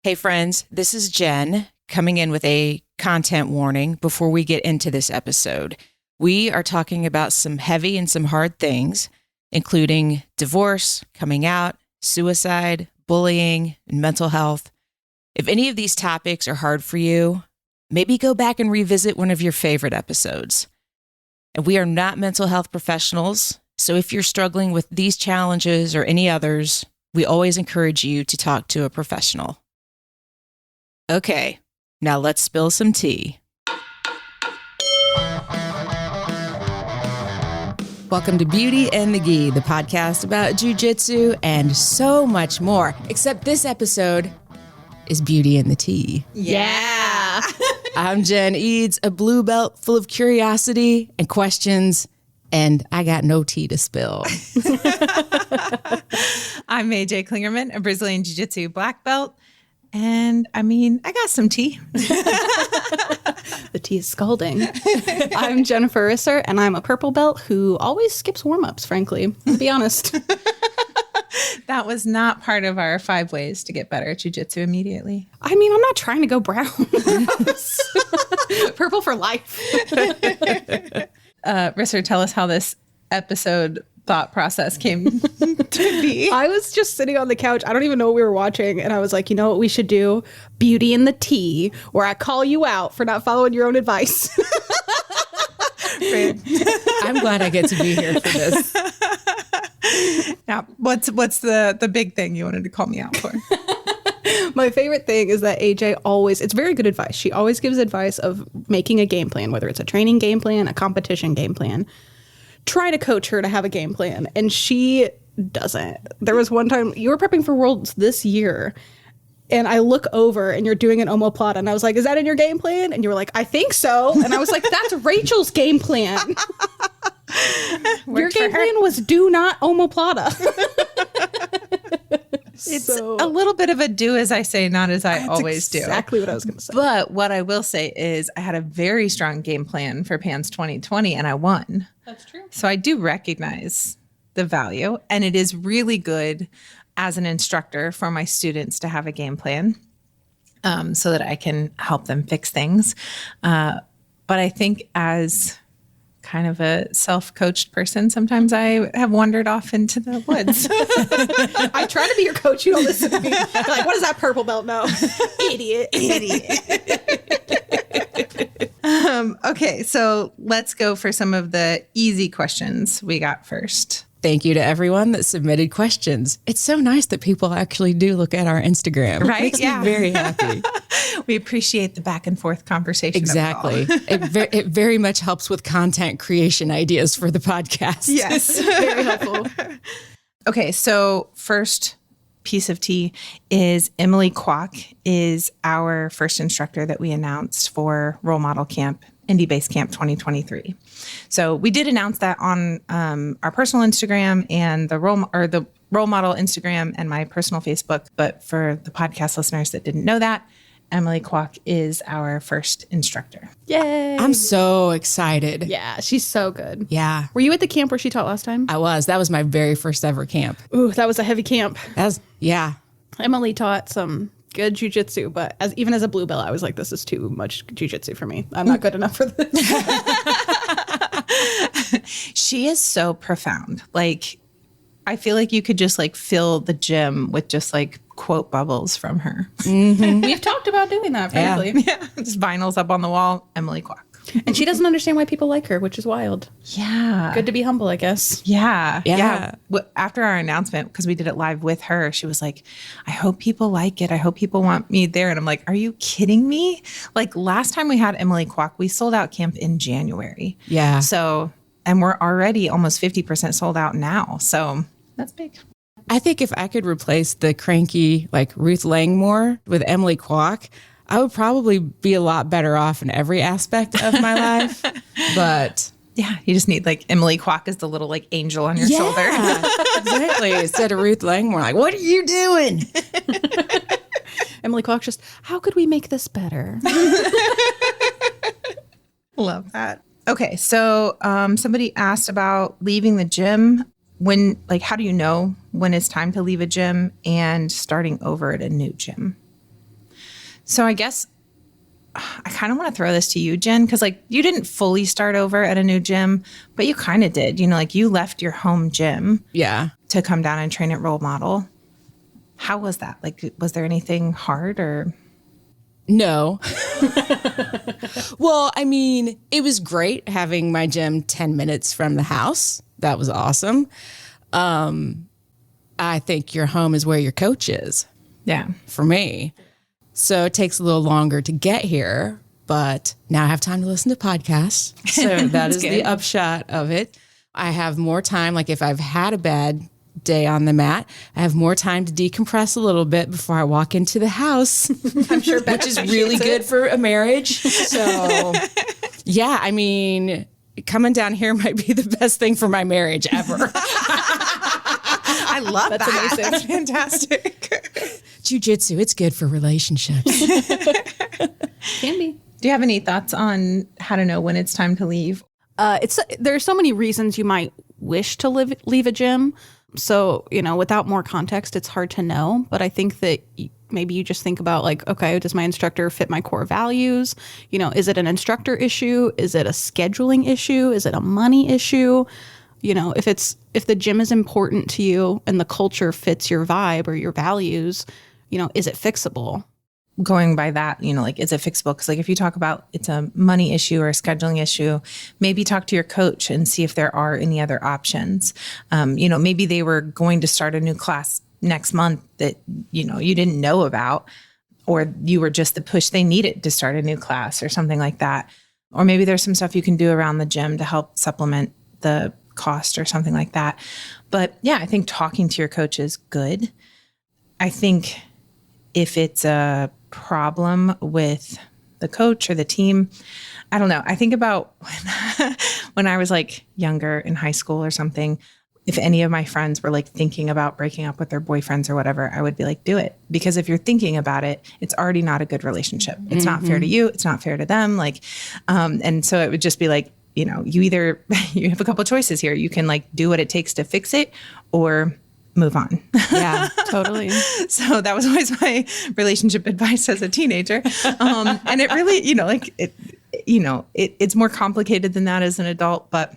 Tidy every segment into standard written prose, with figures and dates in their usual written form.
Hey friends, this is Jen coming in with a content warning before we get into this episode. We are talking about some heavy and some hard things, including divorce, coming out, suicide, bullying, and mental health. If any of these topics are hard for you, maybe go back and revisit one of your favorite episodes. And we are not mental health professionals, so if you're struggling with these challenges or any others, we always encourage you to talk to a professional. Okay, now let's spill some tea. Welcome to Beauty and the Gi, the podcast about jiu-jitsu and so much more. Except this episode is Beauty and the Tea. Yeah. I'm Jen Eads, a blue belt full of curiosity and questions, and I got no tea to spill. I'm AJ Klingerman, a Brazilian Jiu-Jitsu black belt. And I got some tea. The tea is scalding. I'm Jennifer Risser, and I'm a purple belt who always skips warm-ups, frankly, to be honest. That was not part of our 5 ways to get better at jiu-jitsu immediately. I'm not trying to go brown. Purple for life. Risser, tell us how this episode thought process came to be. I was just sitting on the couch. I don't even know what we were watching. And I was like, you know what we should do? Beauty and the Tea, where I call you out for not following your own advice. I'm glad I get to be here for this. Now, what's the big thing you wanted to call me out for? My favorite thing is that AJ always, it's very good advice. She always gives advice of making a game plan, whether it's a training game plan, a competition game plan. Try to coach her to have a game plan, and she doesn't. There was one time you were prepping for Worlds this year, and I look over and you're doing an omoplata, and I was like, is that in your game plan? And you were like, I think so. And I was like, that's Rachel's game plan. Your game plan was do not omoplata. It's a little bit of a do as I say, not as I always do. Exactly what I was going to say. But what I will say is I had a very strong game plan for PANS 2020 and I won. That's true. So I do recognize the value, and it is really good as an instructor for my students to have a game plan so that I can help them fix things. But I think as kind of a self-coached person, sometimes I have wandered off into the woods. I try to be your coach. You don't listen to me. You're like, what does that purple belt know? Idiot. Okay, so let's go for some of the easy questions we got first. Thank you to everyone that submitted questions. It's so nice that people actually do look at our Instagram. Right? Makes me very happy. We appreciate the back and forth conversation. Exactly. It very much helps with content creation ideas for the podcast. Yes. Very helpful. Okay, so first piece of tea is Emily Kwok is our first instructor that we announced for Role Model Camp, Indie Base Camp 2023. So we did announce that on our personal Instagram and the Role Model Instagram and my personal Facebook. But for the podcast listeners that didn't know that, Emily Kwok is our first instructor. Yay. I'm so excited. Yeah, she's so good. Yeah. Were you at the camp where she taught last time? I was. That was my very first ever camp. Ooh, that was a heavy camp. Yeah. Emily taught some good jiu-jitsu, but even as a blue belt, I was like, this is too much jiu-jitsu for me. I'm not good enough for this. She is so profound. Like, I feel like you could just fill the gym with just quote bubbles from her. Mm-hmm. We've talked about doing that, frankly. Yeah. Just vinyls up on the wall, Emily Kwok. And she doesn't understand why people like her, which is wild. Yeah. Good to be humble, I guess. Yeah. After our announcement, because we did it live with her, she was like, I hope people like it. I hope people want me there. And I'm like, are you kidding me? Last time we had Emily Kwok, we sold out camp in January. Yeah. So, and we're already almost 50% sold out now. So that's big. I think if I could replace the cranky Ruth Langmore with Emily Kwok, I would probably be a lot better off in every aspect of my life. But yeah, you just need Emily Kwok as the little angel on your shoulder. Exactly. Instead of Ruth Langmore, what are you doing? Emily Kwok just, how could we make this better? Love that. Okay, so somebody asked about leaving the gym. When, how do you know when it's time to leave a gym and starting over at a new gym? So I guess I kind of want to throw this to you, Jen, because like you didn't fully start over at a new gym, but you kind of did. You know, like you left your home gym to come down and train at Role Model. How was that? Like, was there anything hard or? No. Well, I mean, it was great having my gym 10 minutes from the house. That was awesome. I think your home is where your coach is. Yeah. For me. So it takes a little longer to get here, but now I have time to listen to podcasts. So that is the upshot of it. I have more time. Like if I've had a bad day on the mat, I have more time to decompress a little bit before I walk into the house. I'm sure, which is really good for a marriage. So yeah, I mean, coming down here might be the best thing for my marriage ever. I love that. Amazing. That's fantastic. Jiu-jitsu, it's good for relationships. Can be. Do you have any thoughts on how to know when it's time to leave? There are so many reasons you might wish to leave a gym. So, you know, without more context, it's hard to know. But I think that maybe you just think about like, okay, does my instructor fit my core values? You know, is it an instructor issue? Is it a scheduling issue? Is it a money issue? You know, if the gym is important to you and the culture fits your vibe or your values, you know, is it fixable? Going by that, you know, like, is it fixable? Because like if you talk about it's a money issue or a scheduling issue, maybe talk to your coach and see if there are any other options. You know, maybe they were going to start a new class next month that, you know, you didn't know about, or you were just the push they needed to start a new class or something like that. Or maybe there's some stuff you can do around the gym to help supplement the cost or something like that. But yeah, I think talking to your coach is good. I think if it's a problem with the coach or the team, I don't know. I think about when I was like younger in high school or something, if any of my friends were like thinking about breaking up with their boyfriends or whatever, I would be like, do it. Because if you're thinking about it, it's already not a good relationship. It's not fair to you. It's not fair to them. Like, and so it would just be like, you know, you have a couple of choices here. You can like do what it takes to fix it or move on. Yeah, totally. So that was always my relationship advice as a teenager. And it really, you know, like it's more complicated than that as an adult, but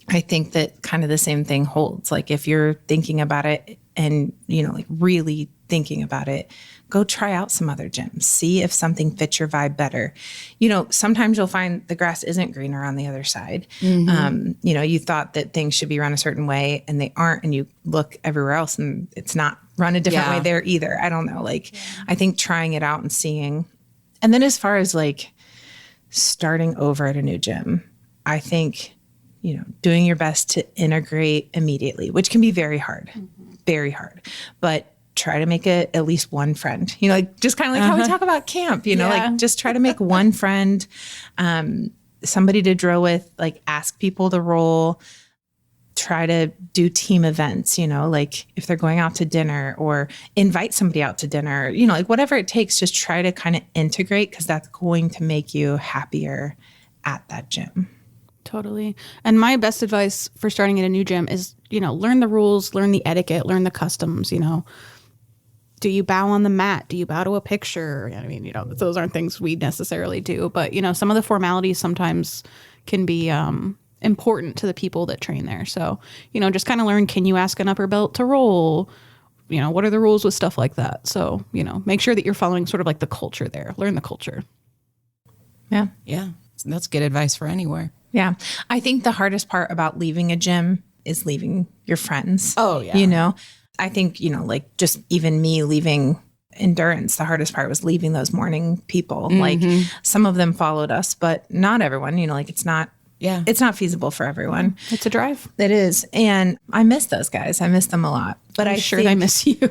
I think that kind of the same thing holds. Like if you're thinking about it and, you know, like really thinking about it, go try out some other gyms. See if something fits your vibe better. You know, sometimes you'll find the grass isn't greener on the other side. Mm-hmm. You know, you thought that things should be run a certain way and they aren't, and you look everywhere else and it's not run a different way there either. I don't know. Like, I think trying it out and seeing. And then as far as like starting over at a new gym, I think, you know, doing your best to integrate immediately, which can be very hard, very hard. But try to make at least one friend, you know, like just kind of like how we talk about camp, you know, like just try to make one friend, somebody to drill with, like ask people to roll, try to do team events, you know, like if they're going out to dinner or invite somebody out to dinner, you know, like whatever it takes, just try to kind of integrate because that's going to make you happier at that gym. Totally. And my best advice for starting at a new gym is, you know, learn the rules, learn the etiquette, learn the customs, you know. Do you bow on the mat? Do you bow to a picture? I mean, you know, those aren't things we necessarily do, but, you know, some of the formalities sometimes can be important to the people that train there. So, you know, just kind of learn, can you ask an upper belt to roll? You know, what are the rules with stuff like that? So, you know, make sure that you're following sort of like the culture there. Learn the culture. Yeah. Yeah. That's good advice for anywhere. Yeah. I think the hardest part about leaving a gym is leaving your friends. Oh, yeah. You know, I think, you know, like just even me leaving endurance, the hardest part was leaving those morning people. Mm-hmm. Like some of them followed us, but not everyone, you know, like it's not feasible for everyone. It's a drive. It is. And I miss those guys. I miss them a lot, but I'm sure I miss you.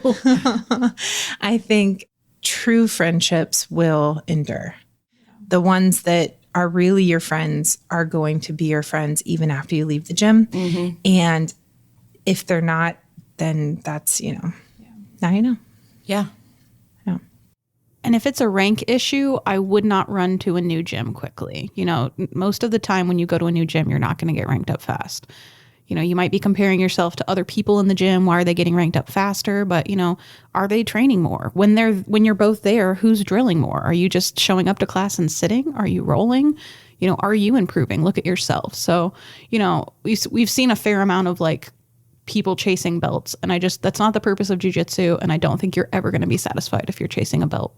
I think true friendships will endure. The ones that are really your friends are going to be your friends even after you leave the gym. Mm-hmm. And if they're not, then that's, you know, now you know. Yeah. Yeah. And if it's a rank issue, I would not run to a new gym quickly. You know, most of the time when you go to a new gym, you're not going to get ranked up fast. You know, you might be comparing yourself to other people in the gym. Why are they getting ranked up faster? But, you know, are they training more? When you're both there, who's drilling more? Are you just showing up to class and sitting? Are you rolling? You know, are you improving? Look at yourself. So, you know, we've seen a fair amount of like people chasing belts, and that's not the purpose of jiu-jitsu. And I don't think you're ever going to be satisfied if you're chasing a belt.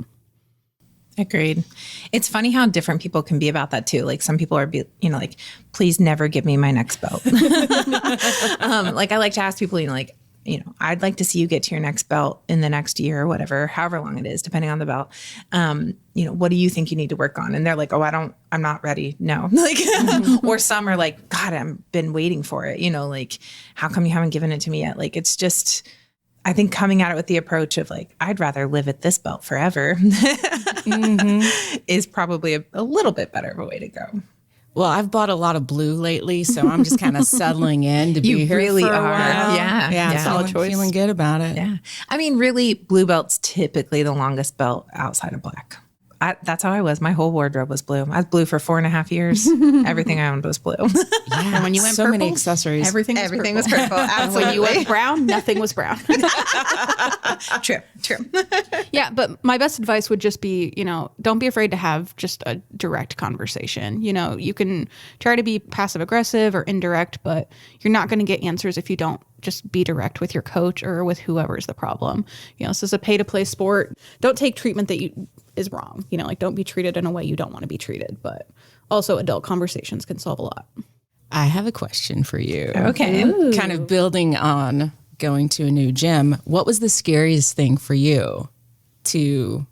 Agreed. It's funny how different people can be about that too. Like some people are, you know, like, please never give me my next belt. Like I like to ask people, you know, like, you know, I'd like to see you get to your next belt in the next year or whatever, however long it is, depending on the belt. You know, what do you think you need to work on? And they're like, oh, I'm not ready. No. Like, or some are like, God, I've been waiting for it. You know, like, how come you haven't given it to me yet? Like, it's just, I think coming at it with the approach of like, I'd rather live at this belt forever is probably a little bit better of a way to go. Well, I've bought a lot of blue lately, so I'm just kind of settling in to be here really for a are. while. Yeah. Feeling good about it. Yeah. I mean, really, blue belt's typically the longest belt outside of black. That's how I was. My whole wardrobe was blue. I was blue for 4.5 years. Everything I owned was blue. Yeah, And when you went so purple, many accessories. everything was purple. Absolutely. When you went brown, nothing was brown. True. Yeah, but my best advice would just be, you know, don't be afraid to have just a direct conversation. You know, you can try to be passive aggressive or indirect, but you're not going to get answers if you don't just be direct with your coach or with whoever's the problem. You know, this is a pay to play sport. Don't take treatment that is wrong. You know, like don't be treated in a way you don't want to be treated, but also adult conversations can solve a lot. I have a question for you. Okay. Ooh. Kind of building on going to a new gym. What was the scariest thing for you to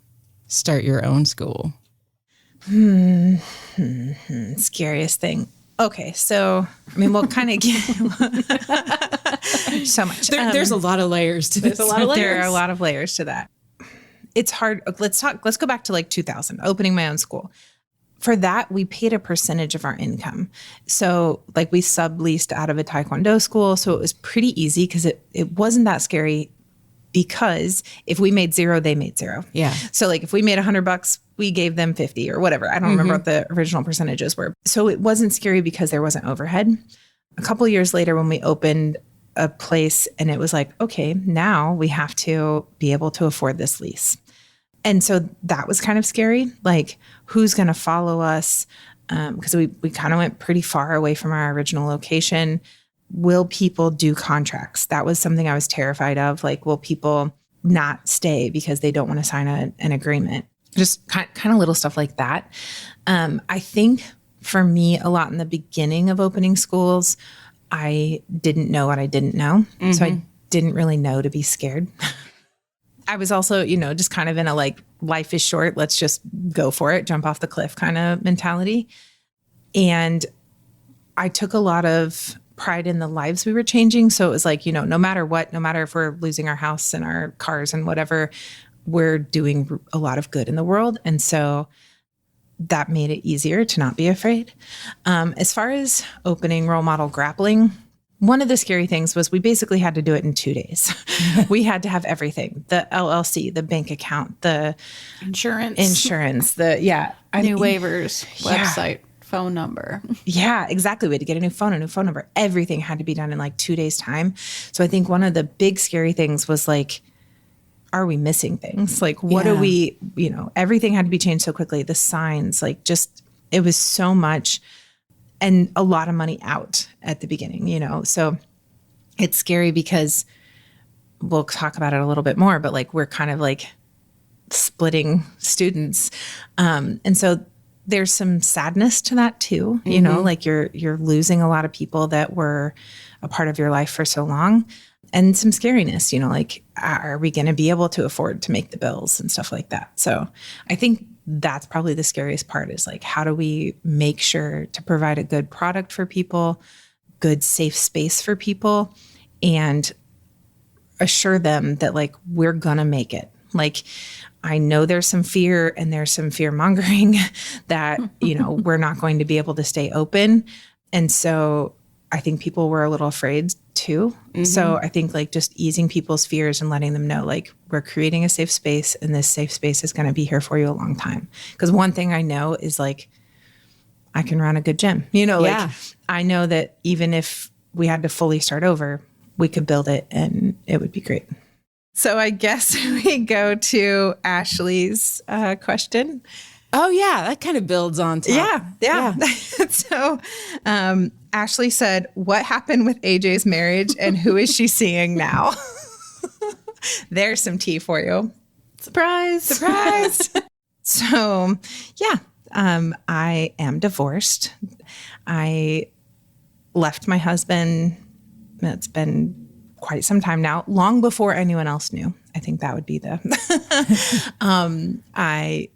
start your own school? Scariest thing. Okay, so I mean, we'll kind of get so much. There's a lot of layers to this. a lot of layers. There are a lot of layers to that. It's hard. Let's go back to like 2000, opening my own school. For that, we paid a percentage of our income. So like we subleased out of a Taekwondo school. So it was pretty easy because it wasn't that scary, because if we made zero, they made zero. Yeah. So like if we made $100, we gave them 50 or whatever. I don't remember what the original percentages were. So it wasn't scary because there wasn't overhead. A couple of years later, when we opened a place and it was like, okay, now we have to be able to afford this lease. And so that was kind of scary. Like, who's going to follow us? Because we kind of went pretty far away from our original location. Will people do contracts? That was something I was terrified of. Like, will people not stay because they don't want to sign an agreement? Just kind of little stuff like that. I think for me, a lot in the beginning of opening schools, I didn't know what I didn't know. Mm-hmm. So I didn't really know to be scared. I was also, just kind of in a like, life is short, let's just go for it, jump off the cliff kind of mentality. And I took a lot of pride in the lives we were changing. So it was like, no matter what, no matter if we're losing our house and our cars and whatever, we're doing a lot of good in the world. And so that made it easier to not be afraid. As far as opening Role Model Grappling, one of the scary things was we basically had to do it in 2 days. We had to have everything, the LLC, the bank account, the insurance, new waivers, website, phone number. Yeah, exactly. We had to get a new phone number. Everything had to be done in like 2 days time. So I think one of the big scary things was like, are we missing things? Like, what are we, everything had to be changed so quickly. The signs, like it was so much and a lot of money out at the beginning, So it's scary because we'll talk about it a little bit more, but like, we're kind of like splitting students. And so there's some sadness to that too, like you're losing a lot of people that were a part of your life for so long. And some scariness, like, are we going to be able to afford to make the bills and stuff like that? So I think that's probably the scariest part is like, how do we make sure to provide a good product for people, good safe space for people, and assure them that like, we're going to make it. Like, I know there's some fear and there's some fear mongering that, we're not going to be able to stay open. And so I think people were a little afraid too. Mm-hmm. So I think like just easing people's fears and letting them know, like, we're creating a safe space and this safe space is going to be here for you a long time. Because one thing I know is like, I can run a good gym, like I know that even if we had to fully start over, we could build it and it would be great. So I guess we go to Ashley's question. Oh, yeah. That kind of builds on top. Yeah. So Ashley said, what happened with AJ's marriage and who is she seeing now? There's some tea for you. Surprise. So, I am divorced. I left my husband. It's been quite some time now, long before anyone else knew. I think that would be the... I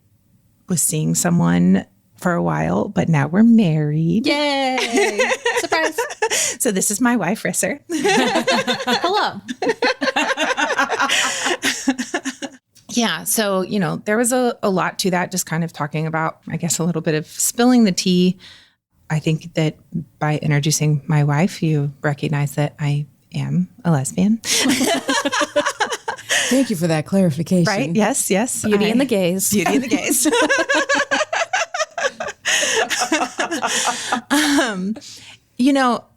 was seeing someone for a while, but now we're married. Yay. Surprise. So this is my wife, Risser. Hello. Yeah. So, there was a lot to that, just kind of talking about, I guess, a little bit of spilling the tea. I think that by introducing my wife, you recognize that I am a lesbian. Thank you for that clarification. Right? Yes. Beauty and the gays. Beauty and the gays.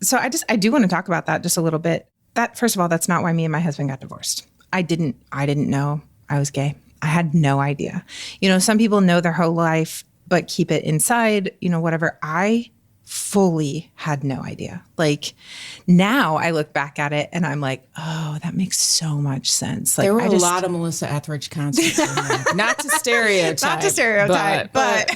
So I do want to talk about that just a little bit. That, first of all, that's not why me and my husband got divorced. I didn't know I was gay. I had no idea. Some people know their whole life, but keep it inside, whatever. I fully had no idea. Like, now I look back at it and I'm like, oh, that makes so much sense. Like, there were a lot of Melissa Etheridge concerts in there. Not to stereotype. But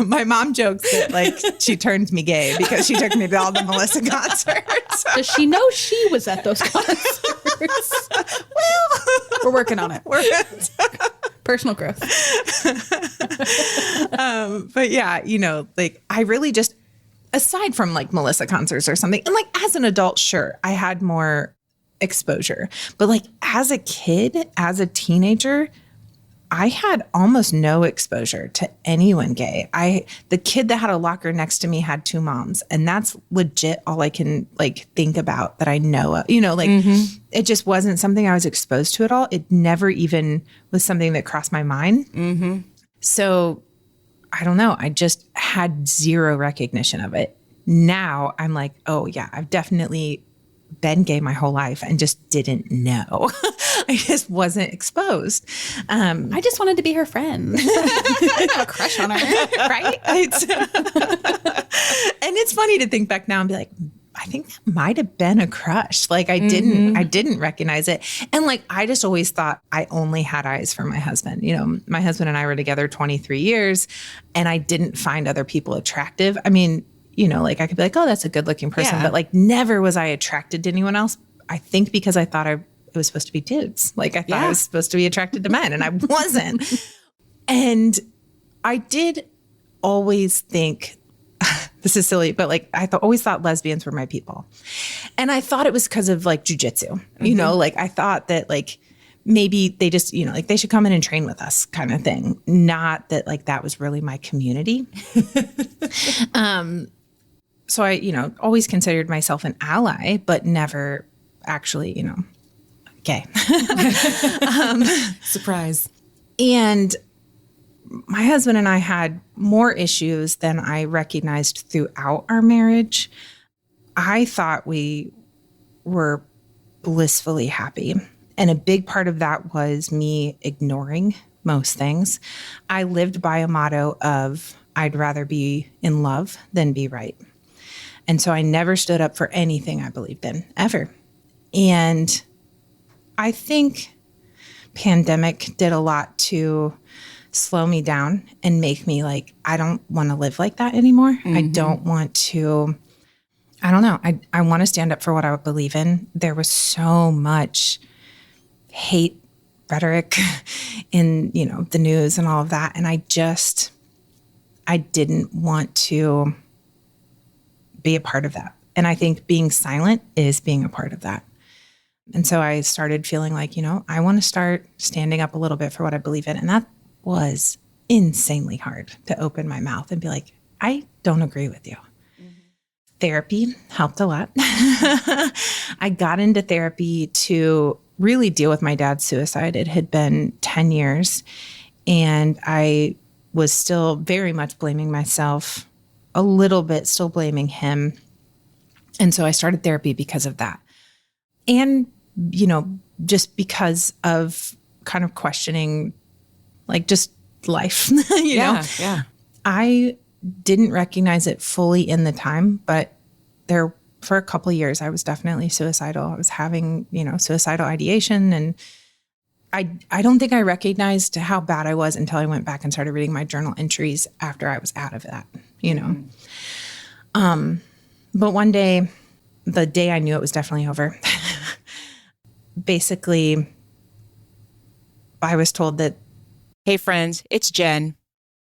my mom jokes that, like, she turned me gay because she took me to all the Melissa concerts. Does she know she was at those concerts? Well, we're working on it. Personal growth. But yeah, like, I really just, aside from like Melissa concerts or something, and like as an adult, sure, I had more exposure. But like as a kid, as a teenager, I had almost no exposure to anyone gay. The kid that had a locker next to me had 2 moms, and that's legit all I can like think about that I know of. It just wasn't something I was exposed to at all. It never even was something that crossed my mind. Mm-hmm. So I don't know. I just had zero recognition of it. Now I'm like, oh yeah, I've definitely been gay my whole life and just didn't know. I just wasn't exposed. I just wanted to be her friend. I have a crush on her. Right? And it's funny to think back now and be like, I think that might have been a crush. Like I didn't recognize it. And like, I just always thought I only had eyes for my husband. My husband and I were together 23 years and I didn't find other people attractive. I mean, like I could be like, oh, that's a good looking person. Yeah. But like never was I attracted to anyone else. I think because I thought it was supposed to be dudes. Like I thought I was supposed to be attracted to men and I wasn't. And I did always think, this is silly, but like I always thought lesbians were my people. And I thought it was because of like jujitsu, like I thought that like maybe they just, like they should come in and train with us kind of thing. Not that like that was really my community. So I, always considered myself an ally, but never actually, gay. Surprise. And my husband and I had more issues than I recognized throughout our marriage. I thought we were blissfully happy. And a big part of that was me ignoring most things. I lived by a motto of I'd rather be in love than be right. And so I never stood up for anything I believed in, ever. And I think pandemic did a lot to slow me down and make me like, I don't want to live like that anymore. Mm-hmm. I don't want to, I don't know. I want to stand up for what I believe in. There was so much hate rhetoric in, the news and all of that. And I didn't want to be a part of that. And I think being silent is being a part of that. And so I started feeling like, I want to start standing up a little bit for what I believe in. And that was insanely hard to open my mouth and be like, I don't agree with you. Mm-hmm. Therapy helped a lot. I got into therapy to really deal with my dad's suicide. It had been 10 years and I was still very much blaming myself, a little bit still blaming him. And so I started therapy because of that. And, just because of kind of questioning, like, just life, know? Yeah. I didn't recognize it fully in the time, but for a couple of years, I was definitely suicidal. I was having, suicidal ideation. And I don't think I recognized how bad I was until I went back and started reading my journal entries after I was out of that, But one day, the day I knew it was definitely over, basically, I was told that, Hey friends, it's Jen.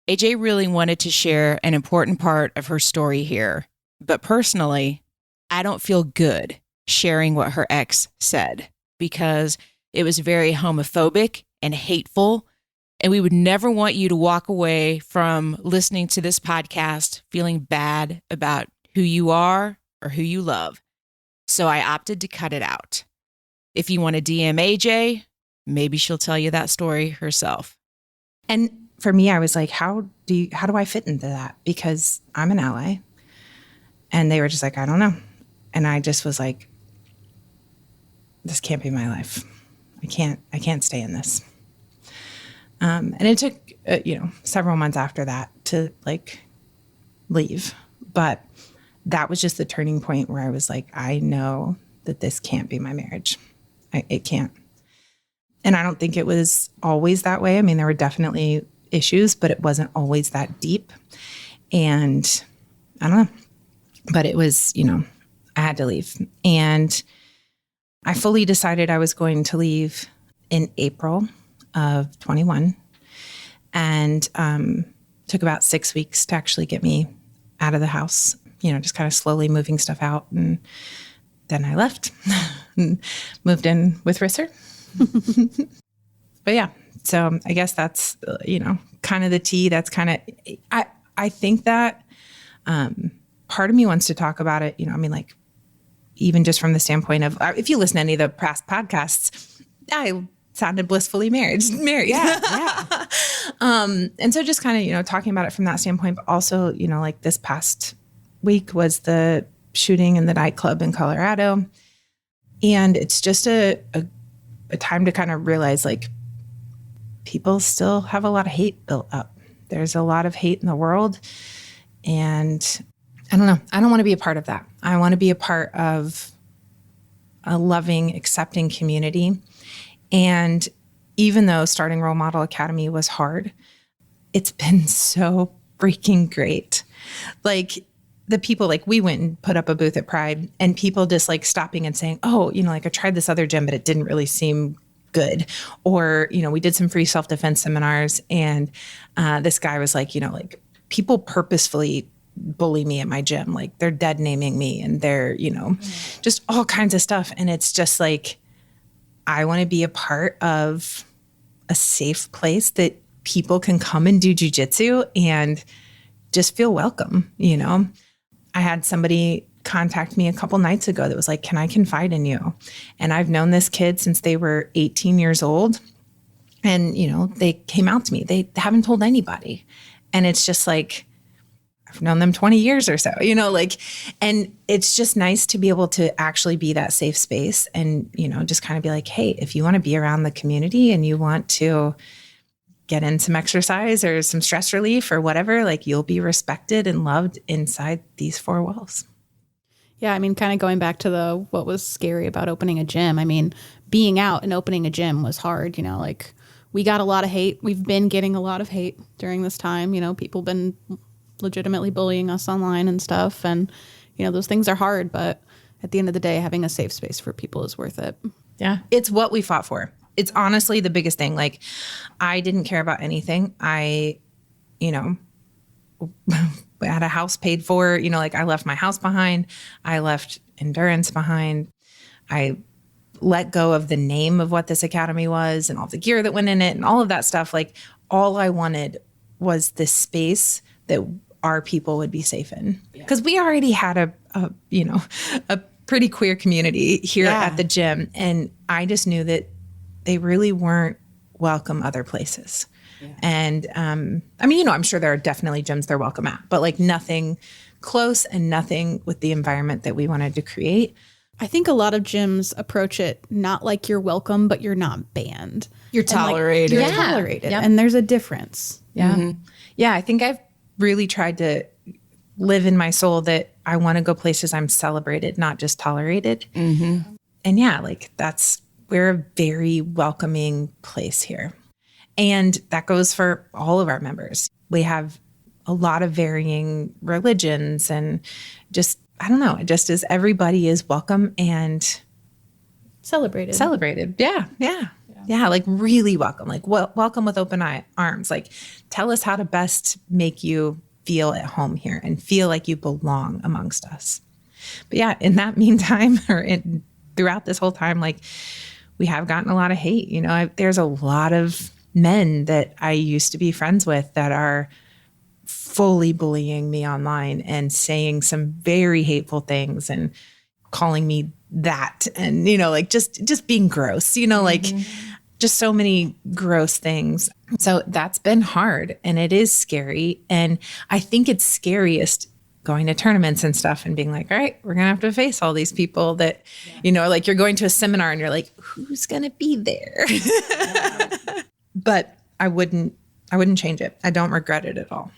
AJ really wanted to share an important part of her story here, but personally, I don't feel good sharing what her ex said because it was very homophobic and hateful, and we would never want you to walk away from listening to this podcast feeling bad about who you are or who you love. So I opted to cut it out. If you want to DM AJ, maybe she'll tell you that story herself. and for me, I was like, how do I fit into that? Because I'm an ally. And they were just like, I don't know. And I just was like, this can't be my life. I can't stay in this. And it took, several months after that to leave. But that was just the turning point where I was like, I know that this can't be my marriage. It can't. And I don't think it was always that way. I mean, there were definitely issues, but it wasn't always that deep. And I don't know, but it was, I had to leave. And I fully decided I was going to leave in April of 21 and took about 6 weeks to actually get me out of the house, just kind of slowly moving stuff out. And then I left and moved in with Risser. But yeah, so I guess that's, kind of the tea. That's kind of, I think that part of me wants to talk about it, even just from the standpoint of, if you listen to any of the past podcasts, I sounded blissfully married. Yeah. And so just kind of, talking about it from that standpoint, but also, this past week was the shooting in the nightclub in Colorado. And it's just a time to kind of realize, people still have a lot of hate built up. There's a lot of hate in the world. And I don't know. I don't want to be a part of that. I want to be a part of a loving, accepting community. And even though starting Role Model Academy was hard, it's been so freaking great. The people, we went and put up a booth at Pride, and people just stopping and saying, oh, I tried this other gym, but it didn't really seem good. Or, we did some free self-defense seminars, and this guy was people purposefully bully me at my gym. They're dead naming me, and they're, just all kinds of stuff. And it's just I want to be a part of a safe place that people can come and do jujitsu and just feel welcome. I had somebody contact me a couple nights ago that was like, can I confide in you? And I've known this kid since they were 18 years old. And, they came out to me. They haven't told anybody. And it's just I've known them 20 years or so, and it's just nice to be able to actually be that safe space and, just kind of be like, hey, if you want to be around the community and you want to get in some exercise or some stress relief or whatever, you'll be respected and loved inside these four walls. Yeah, kind of going back to what was scary about opening a gym. Being out and opening a gym was hard, we got a lot of hate. We've been getting a lot of hate during this time. People been legitimately bullying us online and stuff. And, those things are hard, but at the end of the day, having a safe space for people is worth it. Yeah. It's what we fought for. It's honestly the biggest thing. I didn't care about anything. I, had a house paid for, I left my house behind. I left endurance behind. I let go of the name of what this academy was and all the gear that went in it and all of that stuff. All I wanted was this space that our people would be safe in. Because we already had a pretty queer community here at the gym. And I just knew that they really weren't welcome other places. Yeah. And I'm sure there are definitely gyms they're welcome at, but nothing close and nothing with the environment that we wanted to create. I think a lot of gyms approach it not like you're welcome, but you're not banned. You're tolerated. You're Yeah. tolerated. Yep. And there's a difference. Yeah. Yeah. I think I've really tried to live in my soul that I want to go places I'm celebrated, not just tolerated. And yeah, like we're a very welcoming place here. And that goes for all of our members. We have a lot of varying religions and just, I don't know, it just is everybody is welcome and Celebrated. Yeah. Like really welcome, like welcome with open arms. Like tell us how to best make you feel at home here and feel like you belong amongst us. But yeah, in that meantime, throughout this whole time, like we have gotten a lot of hate. You know, there's a lot of men that I used to be friends with that are fully bullying me online and saying some very hateful things and calling me that, and you know, like just being gross, you know, like just so many gross things. So that's been hard and it is scary. And I think it's scariest going to tournaments and stuff and being like, all right, we're going to have to face all these people that, you know, like you're going to a seminar and you're like, who's going to be there? But I wouldn't change it. I don't regret it at all.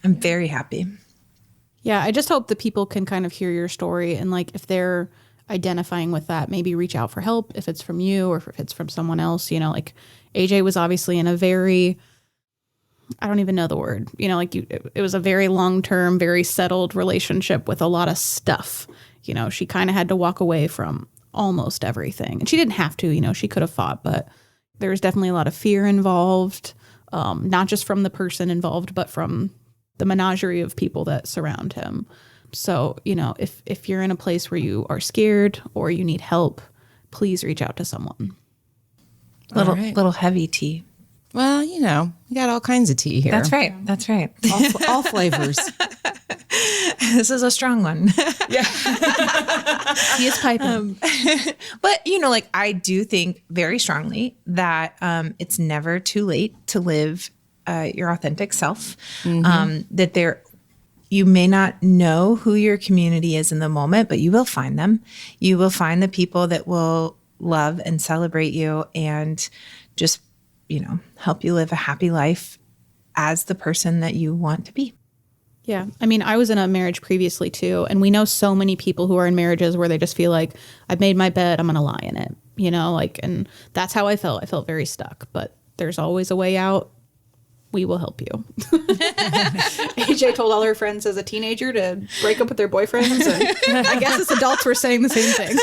I'm very happy. Yeah, I just hope that people can kind of hear your story and like if they're identifying with that, maybe reach out for help if it's from you or if it's from someone else. You know, like AJ was obviously in a very, I don't even know the word, you know, like it was a very long-term, very settled relationship with a lot of stuff. You know, she kind of had to walk away from almost everything. And she didn't have to, you know, she could have fought, but there was definitely a lot of fear involved, not just from the person involved, but from the menagerie of people that surround him. So, you know, if you're in a place where you are scared or you need help, please reach out to someone. Little heavy tea. Well, you know, you got all kinds of tea here. That's right. That's right. All flavors. This is a strong one. He is piping. But, you know, like I do think very strongly that it's never too late to live your authentic self. That you may not know who your community is in the moment, but you will find them. You will find the people that will love and celebrate you and just, you know, help you live a happy life as the person that you want to be. Yeah. I mean, I was in a marriage previously too, and we know so many people who are in marriages where they just feel like, I've made my bed, I'm going to lie in it, you know, like, and that's how I felt. I felt very stuck, but there's always a way out. We will help you. AJ told all her friends as a teenager to break up with their boyfriends. And I guess as adults, we're saying the same thing.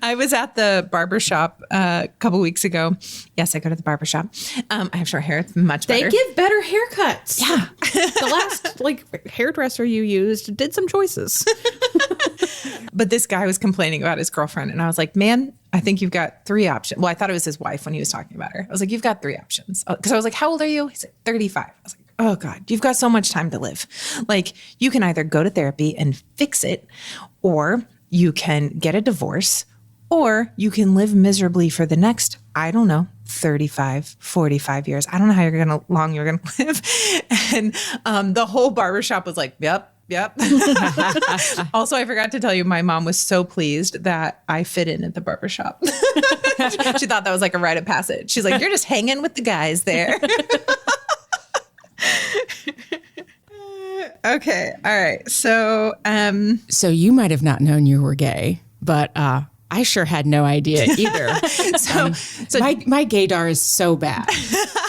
I was at the barbershop a couple weeks ago. Yes, I go to the barbershop. I have short hair. It's much better. They give better haircuts. Yeah. The last hairdresser you used did some choices. But this guy was complaining about his girlfriend. And I was like, man, I think you've got 3 options. Well, I thought it was his wife when he was talking about her. I was like, you've got 3 options. Because I was like, how old are you? He's like, 35. I was like, oh God, you've got so much time to live. Like you can either go to therapy and fix it, or you can get a divorce, or you can live miserably for the next, I don't know, 35, 45 years. I don't know how long you're going to live. And the whole barbershop was like, yep. Also, I forgot to tell you, my mom was so pleased that I fit in at the barbershop. She thought that was like a rite of passage. She's like, you're just hanging with the guys there. Okay. All right. So you might have not known you were gay, but I sure had no idea either. So my gaydar is so bad.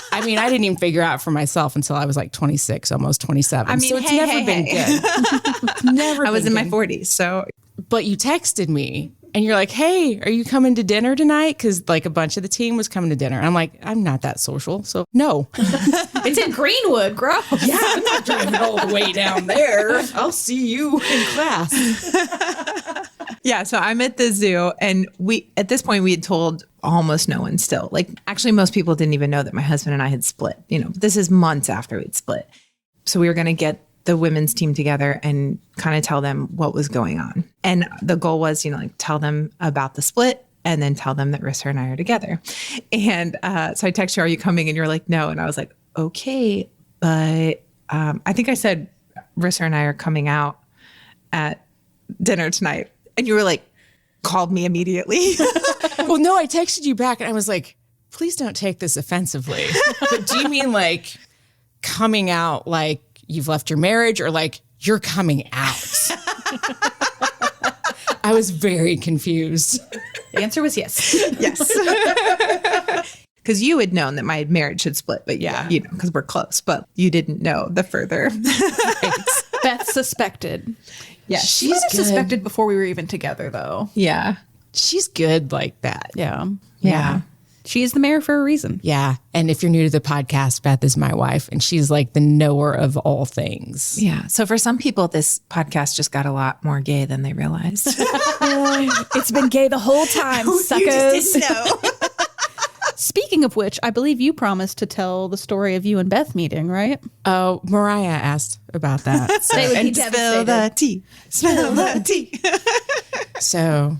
I mean, I didn't even figure out for myself until I was like 26, almost 27. I mean, so it's never been good. Never. I was in my good. 40s. So, but you texted me and you're like, "Hey, are you coming to dinner tonight?" Because like a bunch of the team was coming to dinner. I'm like, I'm not that social, so no. It's in Greenwood, gross. Yeah, I'm not driving all the way down there. I'll see you in class. Yeah, so I'm at the zoo, and at this point we had told almost no one still. Like actually most people didn't even know that my husband and I had split. You know, this is months after we'd split. So we were going to get the women's team together and kind of tell them what was going on. And the goal was, you know, like tell them about the split and then tell them that Rissa and I are together. And so I text you, are you coming? And you're like, no. And I was like, okay, but I think I said, Rissa and I are coming out at dinner tonight. And you were like, called me immediately. Well, no, I texted you back and I was like, please don't take this offensively. But do you mean like coming out like you've left your marriage or like you're coming out? I was very confused. The answer was yes. Yes. Because you had known that my marriage had split, but you know, because we're close, but you didn't know the further. Beth suspected. Yeah, She might have suspected before we were even together, though. Yeah. She's good like that. Yeah. She is the mayor for a reason. Yeah. And if you're new to the podcast, Beth is my wife and she's like the knower of all things. Yeah. So for some people, this podcast just got a lot more gay than they realized. It's been gay the whole time, suckers. You just didn't know. Speaking of which, I believe you promised to tell the story of you and Beth meeting, right? Oh, Mariah asked about that. So, They would be Spill the tea. Spill the tea. so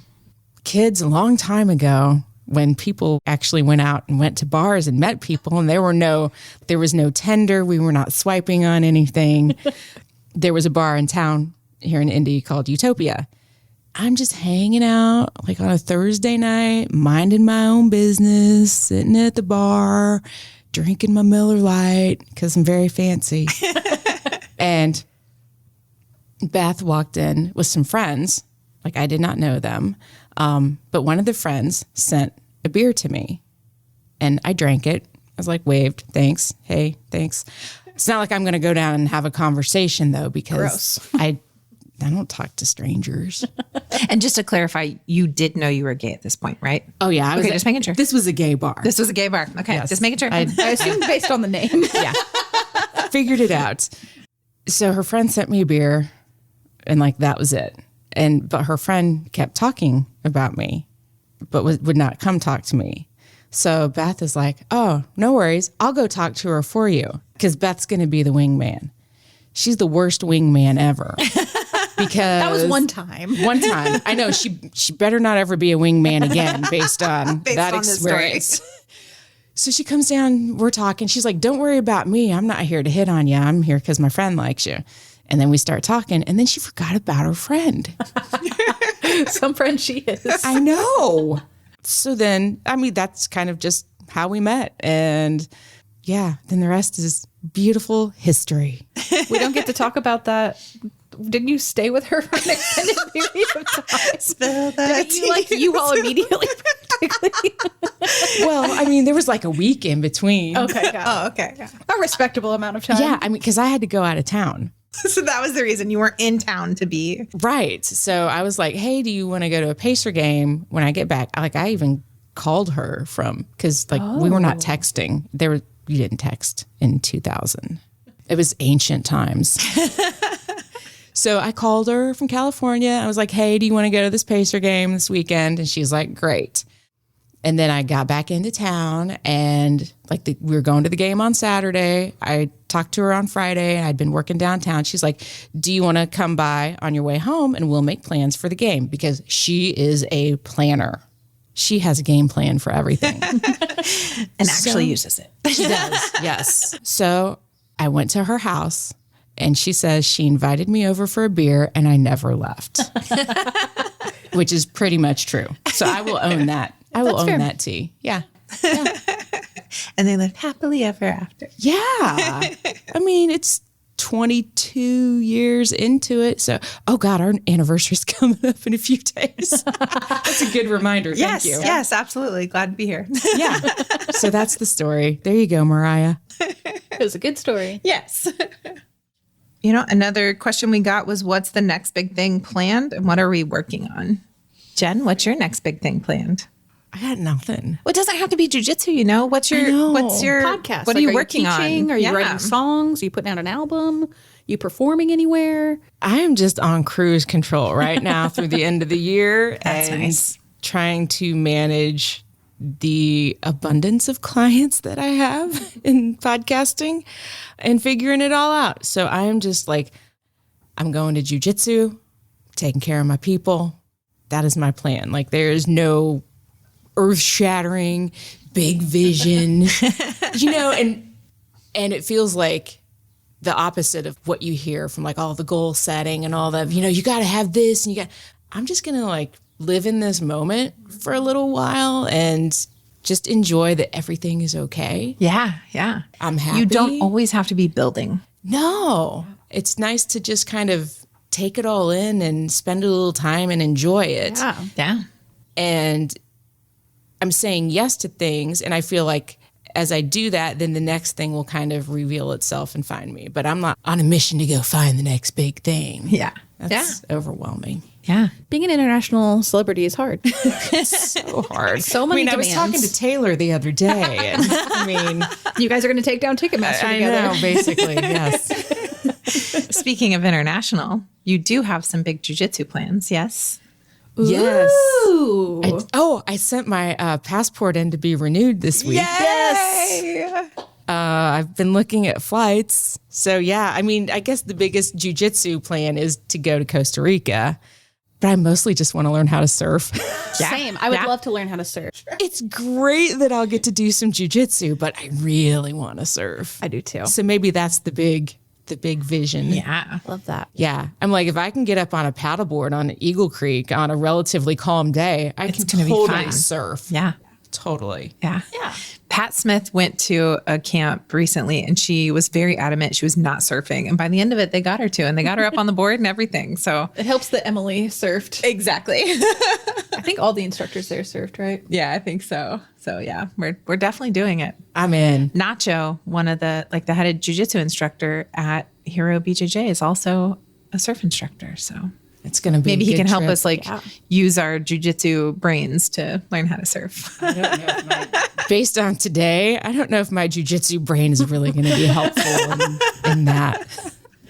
kids, a long time ago, when people actually went out and went to bars and met people and there was no Tinder, we were not swiping on anything. There was a bar in town here in Indy called Utopia. I'm just hanging out like on a Thursday night, minding my own business, sitting at the bar, drinking my Miller Lite because I'm very fancy. And Beth walked in with some friends. Like I did not know them. But one of the friends sent a beer to me and I drank it. I was like, waved, thanks. Hey, thanks. It's not like I'm going to go down and have a conversation though, because I don't talk to strangers. And just to clarify, you did know you were gay at this point, right? Oh yeah. Okay, just making sure. This was a gay bar. This was a gay bar. Okay, Yes. just making sure. I assume based on the name. Yeah. Figured it out. So her friend sent me a beer and like that was it. But her friend kept talking about me, but would not come talk to me. So Beth is like, oh, no worries. I'll go talk to her for you. Because Beth's going to be the wingman. She's the worst wingman ever. Because That was one time. One time. I know she better not ever be a wingman again based on that on this story. experience. So she comes down, we're talking. She's like, don't worry about me. I'm not here to hit on you. I'm here because my friend likes you. And then we start talking, and then she forgot about her friend. Some friend she is. I know. So then, I mean, that's kind of just how we met. And yeah, then the rest is beautiful history. We don't get to talk about that. Didn't you stay with her for an extended period of time? Spill the tea. You all immediately practically. Well, I mean, there was like a week in between. Okay, got it. Oh, okay. Yeah. A respectable amount of time. Yeah, I mean, because I had to go out of town. So that was the reason you weren't in town to be. Right. So I was like, hey, do you want to go to a Pacer game when I get back? Like, I even called her because like we were not texting. You didn't text in 2000. It was ancient times. So I called her from California. I was like, hey, do you want to go to this Pacer game this weekend? And she's like, great. And then I got back into town and we were going to the game on Saturday. I talked to her on Friday. I'd been working downtown. She's like, do you want to come by on your way home and we'll make plans for the game? Because she is a planner. She has a game plan for everything. And actually uses it. She does, yes. So I went to her house and she says she invited me over for a beer and I never left, which is pretty much true. So I will own that. I will own that tea. Yeah. And they lived happily ever after. Yeah. I mean, it's 22 years into it. So, oh God, our anniversary's coming up in a few days. That's a good reminder. Thank you. Yes, absolutely. Glad to be here. Yeah. So that's the story. There you go, Mariah. It was a good story. Yes. You know, another question we got was, what's the next big thing planned and what are we working on? Jen, what's your next big thing planned? I got nothing. Well, it doesn't have to be jujitsu, you know? What's your Podcast. What are you working teaching? on? Are you writing songs? Are you putting out an album? You performing anywhere? I am just on cruise control right now through the end of the year. That's and nice. Trying to manage the abundance of clients that I have in podcasting and figuring it all out. So I am just like, I'm going to jujitsu, taking care of my people. That is my plan. Like there is no earth-shattering, big vision, you know, and it feels like the opposite of what you hear from like all the goal setting and all the, you got to have this and I'm just going to like live in this moment for a little while and just enjoy that everything is okay. Yeah. Yeah. I'm happy. You don't always have to be building. No, it's nice to just kind of take it all in and spend a little time and enjoy it. Yeah. Yeah. And I'm saying yes to things. And I feel like as I do that, then the next thing will kind of reveal itself and find me. But I'm not on a mission to go find the next big thing. Yeah. That's overwhelming. Yeah. Being an international celebrity is hard. So hard. So many I was demands. talking to Taylor the other day. And, You guys are going to take down Ticketmaster I together. know, basically, yes. Speaking of international, you do have some big jujitsu plans, yes? Yes. Ooh. I sent my passport in to be renewed this week. Yes. I've been looking at flights. So, yeah, I mean, I guess the biggest jujitsu plan is to go to Costa Rica. But I mostly just want to learn how to surf. Same. I would love to learn how to surf. It's great that I'll get to do some jujitsu, but I really want to surf. I do too. So maybe that's the big vision. Yeah. Love that. Yeah. I'm like, if I can get up on a paddleboard on Eagle Creek on a relatively calm day, I can gonna be totally fun. surf. Yeah. Totally. Yeah. Yeah. Pat Smith went to a camp recently and she was very adamant she was not surfing. And by the end of it, they got her to, and they got her up on the board and everything. So It helps that Emily surfed. exactly. I think all the instructors there surfed, right? Yeah, I think so. So yeah, we're definitely doing it. I'm in. Nacho, one of the head jiu-jitsu instructor at Hero BJJ, is also a surf instructor. So It's going to be maybe a he good can help trip. us use our jiu-jitsu brains to learn how to surf. Based on today, I don't know if my jujitsu brain is really going to be helpful in that.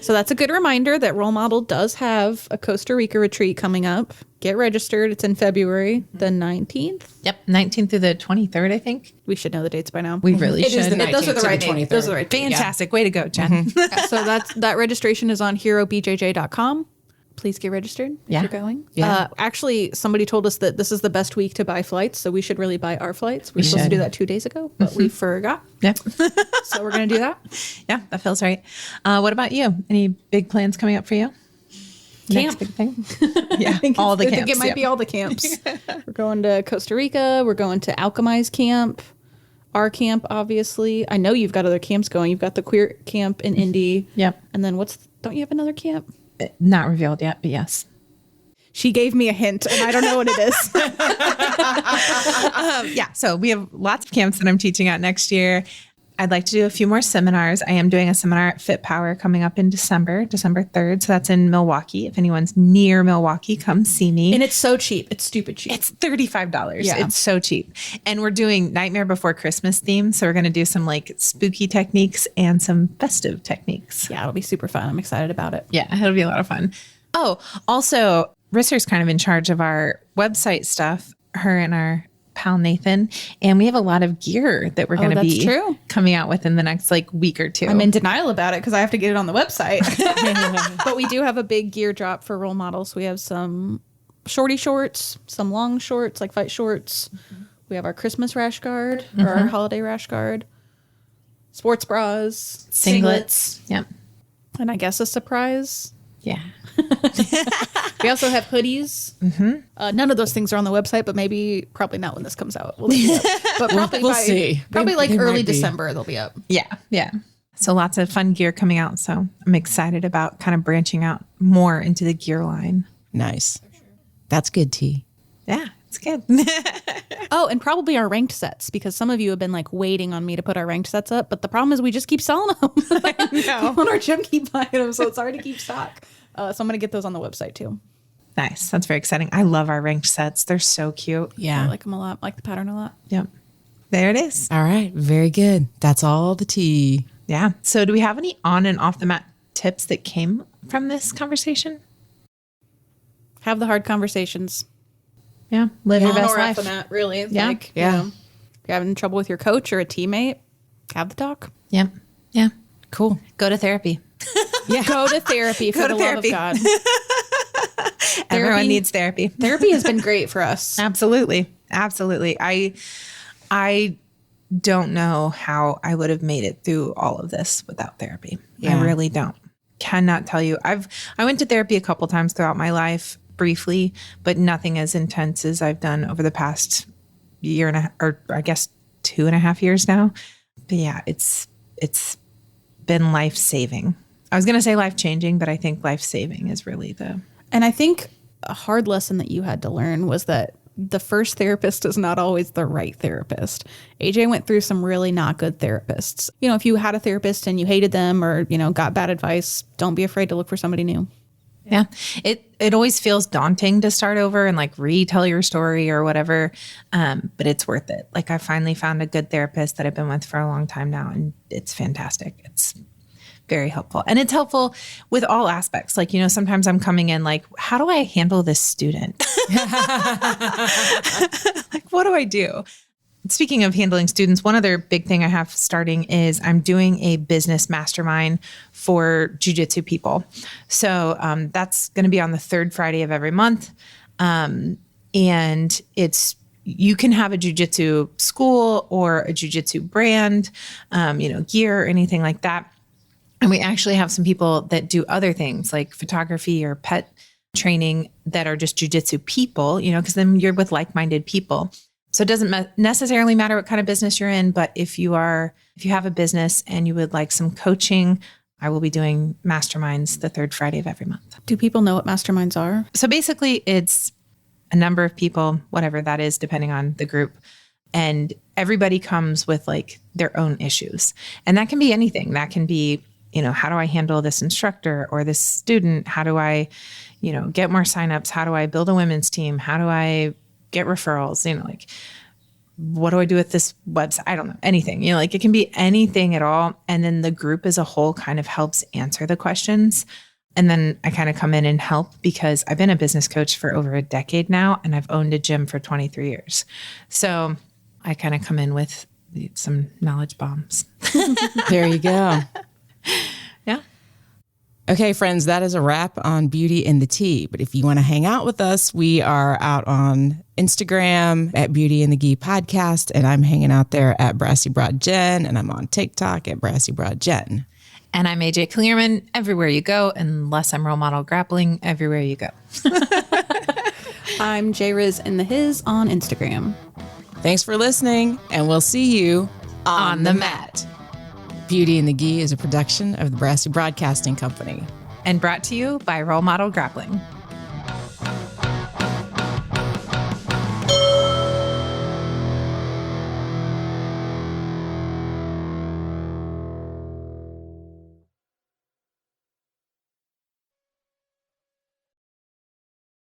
So that's a good reminder that Role Model does have a Costa Rica retreat coming up. Get registered. It's in February the 19th. Yep, 19th through the 23rd, I think. We should know the dates by now. We really It should. is the Those are 19th the to right the dates. 23rd. Those are the right dates. Fantastic. Way to go, Jen. So that registration is on herobjj.com. Please get registered Yeah. if you're going. Yeah. Actually, somebody told us that this is the best week to buy flights, so we should really buy our flights. We were supposed to do that 2 days ago, but we forgot. Yep. So we're going to do that. Yeah, that feels right. What about you? Any big plans coming up for you? Next Camp. big thing? Yeah, all the I camps. think it might yep. be all the camps. We're going to Costa Rica. We're going to Alchemize Camp. Our camp, obviously. I know you've got other camps going. You've got the queer camp in Indy. Yep. And then don't you have another camp? Not revealed yet, but yes. She gave me a hint, and I don't know what it is. Yeah, so we have lots of camps that I'm teaching at next year. I'd like to do a few more seminars. I am doing a seminar at Fit Power coming up in December 3rd. So that's in Milwaukee. If anyone's near Milwaukee, come see me. And it's so cheap. It's stupid cheap. It's $35. Yeah. It's so cheap. And we're doing Nightmare Before Christmas theme. So we're going to do some like spooky techniques and some festive techniques. Yeah, it'll be super fun. I'm excited about it. Yeah, it'll be a lot of fun. Oh, also, Risser's kind of in charge of our website stuff, her and our pal Nathan. And we have a lot of gear that we're going to that's be true. coming out with in the next week or two. I'm in denial about it because I have to get it on the website. But we do have a big gear drop for Role Models. We have some shorty shorts, some long shorts, like fight shorts. We have our Christmas rash guard or our holiday rash guard, sports bras, Singlets. Yep. and I guess a surprise. Yeah. We also have hoodies. None of those things are on the website, but probably not when this comes out. We'll leave it up. But probably We'll see. Probably They early might be. December they'll be up. Yeah. Yeah. So lots of fun gear coming out. So I'm excited about kind of branching out more into the gear line. Nice. That's good, T. Yeah, it's good. Oh, and probably our ranked sets because some of you have been waiting on me to put our ranked sets up, but the problem is we just keep selling them. People in our gym keep buying them, so it's hard to keep stock. So I'm gonna get those on the website too. Nice. That's very exciting. I love our ranked sets. They're so cute. Yeah. I like them a lot. I like the pattern a lot. Yep. There it is. All right. Very good. That's all the tea. Yeah. So do we have any on and off the mat tips that came from this conversation? Have the hard conversations. Yeah. Live your best Or off life. the mat, really. Yeah. Like, Yeah. if you're having trouble with your coach or a teammate, have the talk. Yep. Yeah. Cool. Go to therapy. Go to therapy for Go the to love of therapy. God. Everyone needs therapy. Therapy has been great for us. Absolutely. Absolutely. I don't know how I would have made it through all of this without therapy. Yeah. I really don't. Cannot tell you. I went to therapy a couple times throughout my life, briefly, but nothing as intense as I've done over the past year and a half, or I guess 2.5 years now. But yeah, it's been life-saving. I was going to say life-changing, but I think life-saving is really the... And I think a hard lesson that you had to learn was that the first therapist is not always the right therapist. AJ went through some really not good therapists. You know, if you had a therapist and you hated them or, you know, got bad advice, don't be afraid to look for somebody new. Yeah. It always feels daunting to start over and like retell your story or whatever. But it's worth it. Like I finally found a good therapist that I've been with for a long time now, and it's fantastic. It's very helpful. And it's helpful with all aspects. Like, you know, sometimes I'm coming in like, how do I handle this student? Like, what do I do? Speaking of handling students, one other big thing I have starting is I'm doing a business mastermind for jiu-jitsu people. So that's going to be on the third Friday of every month. And you can have a jiu-jitsu school or a jiu-jitsu brand, gear or anything like that. And we actually have some people that do other things like photography or pet training that are just jiu-jitsu people, you know, because then you're with like-minded people. So it doesn't necessarily matter what kind of business you're in, but if you have a business and you would like some coaching, I will be doing masterminds the third Friday of every month. Do people know what masterminds are? So basically it's a number of people, whatever that is, depending on the group. And everybody comes with like their own issues. And that can be anything. That can be, you know, how do I handle this instructor or this student? How do I, you know, get more signups? How do I build a women's team? How do I get referrals? You know, like, what do I do with this website? I don't know, anything, you know, like it can be anything at all. And then the group as a whole kind of helps answer the questions. And then I kind of come in and help because I've been a business coach for over a decade now, and I've owned a gym for 23 years. So I kind of come in with some knowledge bombs. There you go. Yeah. Okay, friends, that is a wrap on Beauty in the Tea. But if you want to hang out with us, we are out on Instagram at Beauty in the Gi Podcast, and I'm hanging out there at Brassy Broad Jen, and I'm on TikTok at Brassy Broad Jen. And I'm AJ Clearman, everywhere you go, unless I'm role model grappling, everywhere you go. I'm JRiz in the His on Instagram. Thanks for listening, and we'll see you on the mat. Beauty in the Gi is a production of the Brassy Broadcasting Company. And brought to you by Role Model Grappling.